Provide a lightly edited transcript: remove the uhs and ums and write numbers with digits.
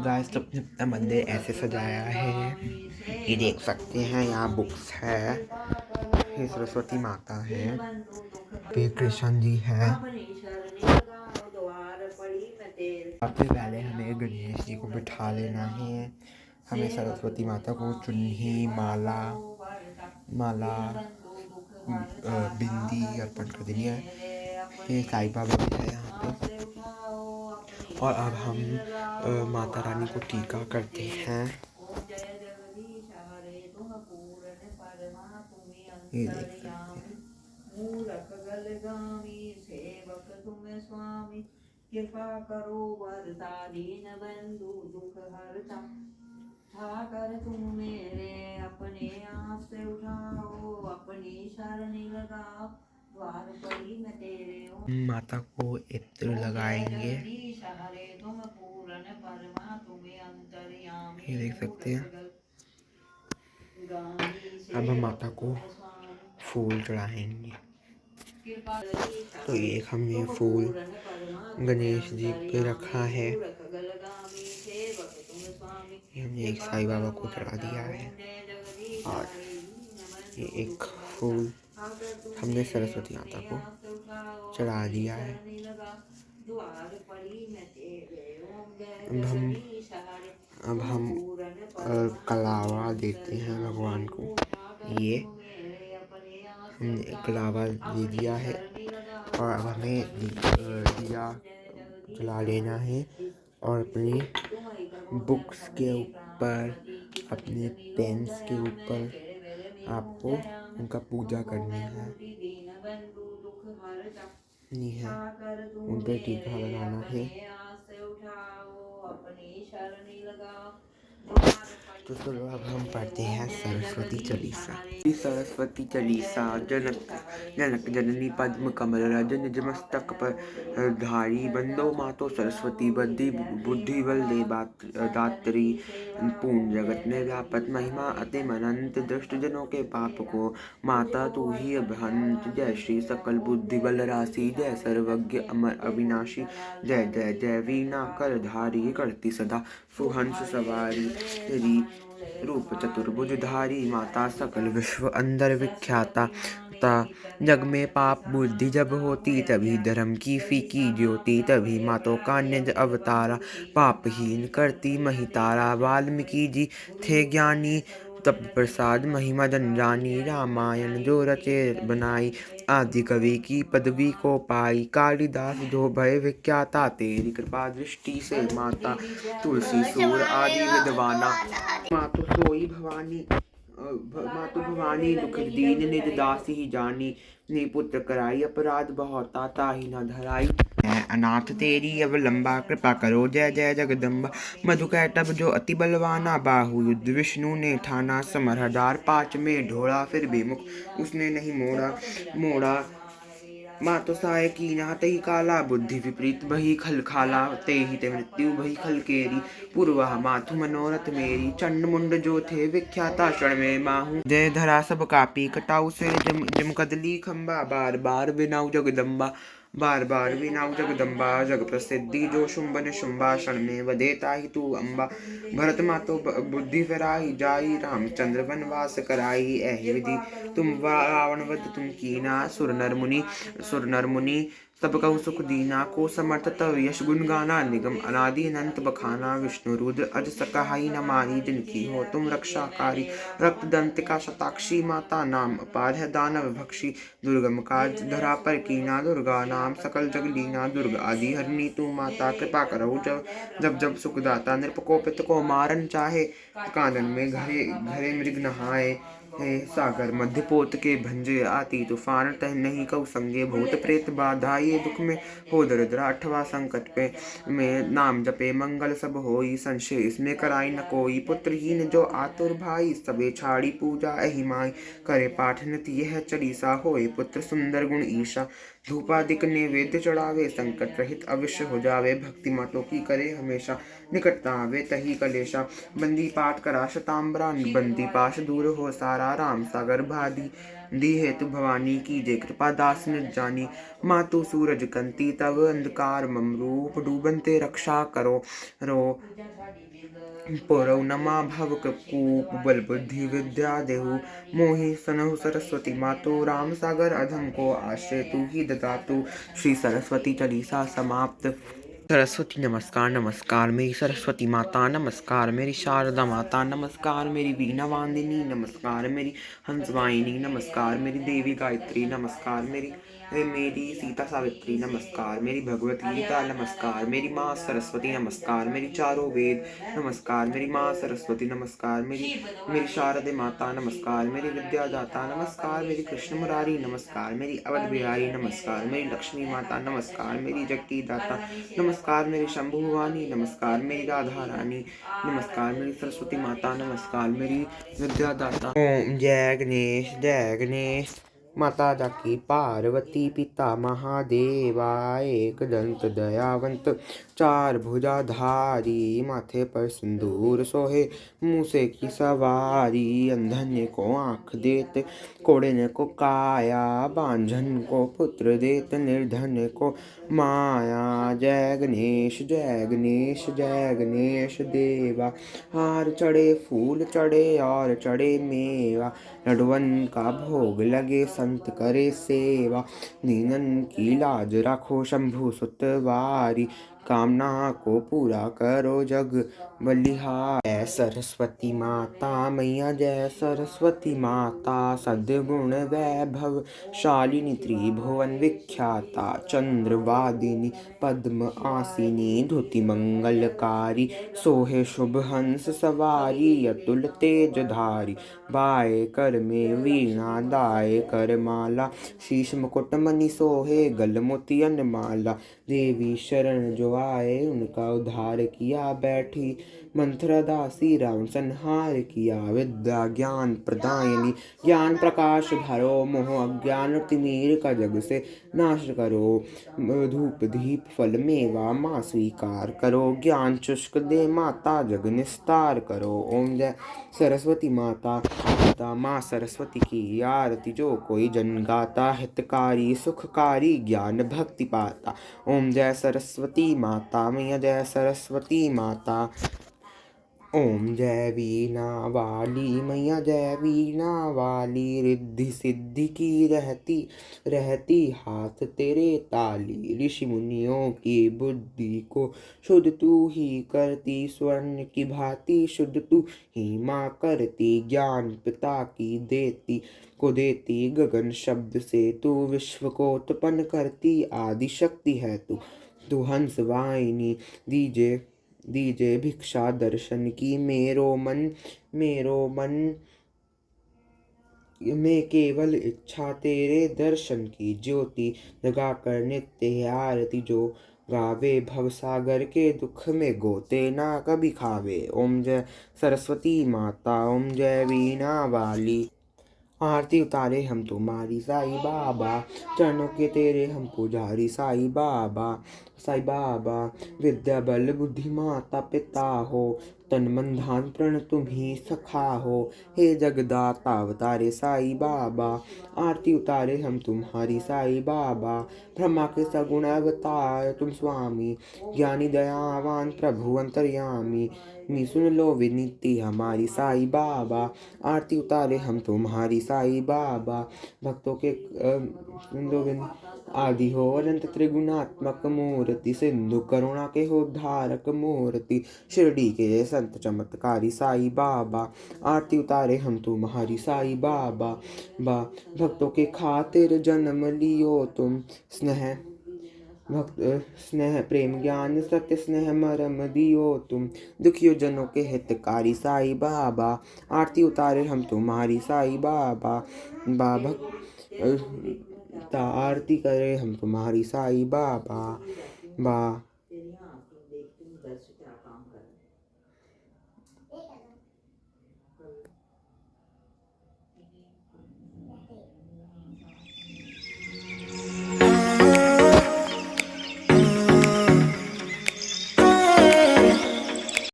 Guys तो अपने अपना मंदिर ऐसे सजाया है। ये देख सकते हैं, यहाँ बुक्स है, ये सरस्वती माता है, ये कृष्ण जी है। सबसे पहले हमें गणेश जी को बिठा लेना है। हमें सरस्वती माता को चुन्नी माला बिंदी अर्पण कर देनी है। ये साईं बाबा भी है यहाँ पे। और अब हम माता रानी को टीका करते हैं। ये देख सकते हैं। कृपा करो वरदा दीन बंधु दुख हरता ठाकर तुम मेरे अपने आप से उठाओ अपनी शरण लगाओ द्वार पड़ी मैं तेरे। माता को इत्र लगाएंगे। ये देख सकते हैं। अब हम माता को फूल चढ़ाएंगे। तो ये हमने फूल गणेश जी पे रखा है। ये हमने एक साईं बाबा को चढ़ा दिया है। और ये एक फूल हमने सरस्वती माता को चढ़ा दिया है। अब हम कलावा देते हैं भगवान को। ये हमने कलावा दे दिया है। और अब हमें दिया जला लेना है और अपनी बुक्स के ऊपर, अपने पेन्स के ऊपर आपको उनका पूजा करनी है। नहीं है, उन पर टीका लगाना है। तो चलो अब हम पढ़ते हैं सरस्वती चालीसा। सरस्वती चालीसा। जनक जनक जननी पद्म कमल रजन निज मस्तक पर धारी बंदो मातो सरस्वती बुद्धि बल दे दात्री पूर्ण जगत में व्यापत महिमा अति अनंत दृष्ट जनों के पाप को माता तू ही अभंत। जय श्री सकल बुद्धि बल राशि जय सर्वज्ञ अमर अविनाशी जय जय जय वीणा कर धारी करती सदा सुहंस सवारी तेरी रूप चतुर्भुज धारी माता सकल विश्व अंदर विख्याता ता जग में पाप बुद्धि जब होती तभी धर्म की फीकी ज्योति तभी मातों का निज अवतारा पापहीन करती महितारा। वाल्मीकि जी थे ज्ञानी तप प्रसाद महिमा जन जानी रामायण जो रचे बनाई आदि कवि की पदवी को पाई। कालिदास जो भय विख्याता तेरी कृपा दृष्टि से माता तुलसी सूर आदि विद्वाना मातु सोई भवानी मातु भवानी दुख दीन निज दासी ही जानी ने पुत्र कराई अपराध बहुता ताहि न धराई। अनाथ तेरी अवलंबा कृपा करो जय जय जगदम्बा। मधु कैटभ जो अति बलवाना बाहु युद्ध विष्णु ने ठाना समरहदार पाँच में ढोड़ा फिर भी मुख उसने नहीं मोड़ा मातो साय कीना तही काला बुद्धि विपरीत बही खल खाला तेहि ते मृत्यु बही खल केरी पूर्वा माथु मनोरथ मेरी चंड मुंड जो थे विख्याता क्षण में माहू जय धरा सब कापी कटाऊ से जम कदली खम्बा बार बार बिनाऊ जगदम्बा बार बार विनाऊ जगदम्बा जग प्रसिद्धि जो शुंभ निशुंभा क्षण में वदे ताहि तू अम्बा। भरत मातो बुद्धि फिराई जाई रामचंद्र वनवास कराई ऐहि विधि तुम रावण वध तुम कीना सुर नर मुनि सब कहु सुख दीना को समर्थ तव यश गुण गाना निगम अनादि अनंत बखाना विष्णु रुद्र अज सकाई न माही जिनकी हो तुम रक्षाकारी रक्त दंतिका शताक्षी माता नाम अपार है दानव भक्षी दुर्गम काज धरा पर कीना दुर्गा नाम सकल जग लीना दुर्गा आदि हरनी तू माता कृपा करो जब जब सुखदाता नृपकोपित को मारन चाहे कानन में घरे मृग नहाए सागर मध्य पोत के भंजे आती तूफान तह नहीं कऊ संगे भूत प्रेत बाधा ये दुख में हो दरिद्र अठवा संकट पे में नाम जपे मंगल सब होई संशय इसमें कराई न कोई पुत्रहीन जो आतुर भाई सबे छाड़ी पूजा एहि माई करे पाठ नित यह चालीसा होए पुत्र सुंदर गुण ईशा धूपादिक नैवेद्य चढ़ावे संकट रहित अवश्य हो जावे भक्ति मातों की करे हमेशा निकटता आवे तही कलेशा बंदी पाठ करा शताम्बरा बंदी पाश दूर हो सारा राम सागर भादी दी हेतु भवानी की जय कृपा दास निज जानी मातु सूरज कंती तब अंधकार मम रूप डूबनते रक्षा करो रो पौरव नमा भवक कूप बल बुद्धि विद्या देहु मोहि सनहु सरस्वती मातु राम सागर अधम को आश्रय तू ही ददातु। श्री सरस्वती चालीसा समाप्त। सरस्वती नमस्कार नमस्कार मेरी सरस्वती माता नमस्कार मेरी शारदा माता नमस्कार मेरी वीणा वांदिनी नमस्कार मेरी हंसवाहिनी नमस्कार मेरी देवी गायत्री नमस्कार मेरी सीता सावित्री नमस्कार मेरी भगवत गीता नमस्कार मेरी माँ सरस्वती नमस्कार मेरी चारों वेद नमस्कार मेरी माँ सरस्वती नमस्कार मेरी मेरी शारदे माता नमस्कार मेरी विद्यादाता नमस्कार मेरी कृष्ण मुरारी नमस्कार मेरी अवध बिहारी नमस्कार मेरी लक्ष्मी माता नमस्कार मेरी जगती दाता नमस्कार मेरी शंभु भवानी नमस्कार मेरी राधा रानी नमस्कार मेरी सरस्वती माता नमस्कार मेरी विद्यादाता। ओम जय गणेश माता जाकी पार्वती पिता महादेवा एक दंत दयावंत चार भुजाधारी माथे पर सिंदूर सोहे मूसे की सवारी अंधन्य को आँख देत कोड़े को काया बांझन को पुत्र देत निर्धन को माया। जय गणेश जय गणेश जय गणेश देवा हार चढ़े फूल चढ़े और चढ़े मेवा लडवन का भोग लगे संत करे सेवा दीनन की लाज राखो शंभु सुतवारी कामना को पूरा करो जग बलिहार। जय सरस्वती माता मैया जय सरस्वती माता सद्गुण वैभव शालिनी त्रिभुवन विख्याता चंद्रवादिनी पद्म आसिनी धुति मंगलकारी सोहे शुभ हंस सवारी अतुल तेजधारी बाए कर में वीणा दाए कर माला शीश मुकुट मणि सोहे गल मोतियन माला देवी शरण जो आए उनका उद्धार किया बैठी मंत्र दासी रावण संहार किया विद्या ज्ञान प्रदायिनी ज्ञान प्रकाश धरो मोह अज्ञान तिमीर का जग से नाश करो धूप दीप फल मेवा माँ स्वीकार करो ज्ञान चुष्क दे माता जग निस्तार करो। ओम जय सरस्वती माता माँ सरस्वती की आरती जो कोई जन गाता हितकारी सुखकारी ज्ञान भक्ति पाता। ओम जय सरस्वती माता मैया जय सरस्वती माता। ओम जय वीणा वाली मैया जय वीणा वाली रिद्धि सिद्धि की रहती हाथ तेरे ताली ऋषि मुनियों की बुद्धि को शुद्ध तू ही करती स्वर्ण की भांति शुद्ध तू ही माँ करती ज्ञान पिता की देती गगन शब्द से तू विश्व को उत्पन्न करती आदि शक्ति है तू हंस वाहिनी दीजे भिक्षा दर्शन की मेरो मन में केवल इच्छा तेरे दर्शन की ज्योति जगाकर नित्य आरती जो गावे भवसागर के दुख में गोते ना कभी खावे। ओम जय सरस्वती माता ओम जय वीणा वाली आरती उतारे हम तुम्हारी साई बाबा चरणों के तेरे हम पुजारी साई बाबा विद्या बल बुद्धि माता पिता हो तन मन धान प्रण तुम ही सखा हो हे जगदाता अवतारे साई बाबा आरती उतारे हम तुम्हारी साई बाबा ब्रह्मा के सगुण अवतार तुम स्वामी ज्ञानी दयावान प्रभु अंतर्यामी सुन लो विनीति हमारी साई बाबा आरती उतारे हम तुम्हारी साई बाबा भक्तों के आदि हो अनंत त्रिगुणात्मक मूर्ति सिंधु करुणा के हो धारक मूर्ति शिरडी के संत चमत्कारी साई बाबा आरती उतारे हम तुम्हारी साई बाबा भक्तों के खातिर जन्म लियो तुम स्नेह प्रेम ज्ञान सत्य स्नेह मरम दियो तुम दुखियो जनों के हितकारी साई बाबा आरती उतारे हम तुम्हारी साई बाबा आरती करे हम तुम्हारी साई बाबा